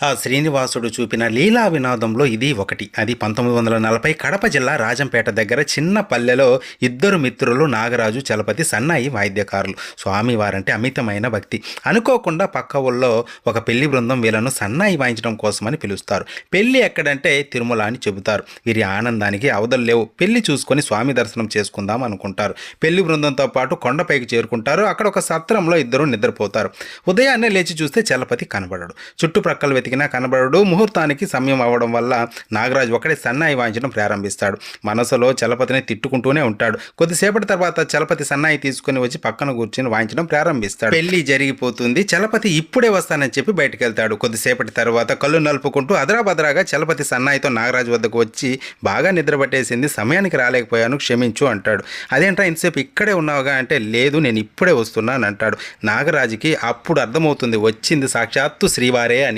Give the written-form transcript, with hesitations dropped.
ఆ శ్రీనివాసుడు చూపిన లీలా వినోదంలో ఇది ఒకటి. అది 1940 కడప జిల్లా రాజంపేట దగ్గర చిన్న పల్లెలో ఇద్దరు మిత్రులు నాగరాజు, చలపతి సన్నాయి వాయిద్యకారులు. స్వామివారంటే అమితమైన భక్తి. అనుకోకుండా పక్క ఊళ్ళో ఒక పెళ్లి బృందం వీళ్ళను సన్నాయి వాయించడం కోసమని పిలుస్తారు. పెళ్లి ఎక్కడంటే తిరుమల అని చెబుతారు. వీరి ఆనందానికి అవధులు లేవు. పెళ్లి చూసుకొని స్వామి దర్శనం చేసుకుందాం అనుకుంటారు. పెళ్లి బృందంతో పాటు కొండపైకి చేరుకుంటారు. అక్కడ ఒక సత్రంలో ఇద్దరు నిద్రపోతారు. ఉదయాన్నే లేచి చూస్తే చలపతి కనబడడు. చుట్టుప్రక్కల వెతికినా కనబడడు. ముహూర్తానికి సమయం అవ్వడం వల్ల నాగరాజు ఒకడే సన్నాయి వాయించడం ప్రారంభిస్తాడు. మనసులో చలపతిని తిట్టుకుంటూనే ఉంటాడు. కొద్దిసేపటి తర్వాత చలపతి సన్నాయి తీసుకుని వచ్చి పక్కన కూర్చొని వాయించడం ప్రారంభిస్తాడు. పెళ్లి జరిగిపోతుంది. చలపతి ఇప్పుడే వస్తానని చెప్పి బయటకు వెళ్తాడు. కొద్దిసేపటి తర్వాత కళ్ళు నలుపుకుంటూ అదరాబదరాగా చలపతి సన్నాయితో నాగరాజు వద్దకు వచ్చి, బాగా నిద్ర పట్టేసింది, సమయానికి రాలేకపోయాను, క్షమించు అంటాడు. అదేంట్రా ఇంతసేపు ఇక్కడే ఉన్నావుగా అంటే, లేదు నేను ఇప్పుడే వస్తున్నాను అంటాడు. నాగరాజుకి అప్పుడు అర్థమవుతుంది వచ్చింది సాక్షాత్తు శ్రీవారే అని.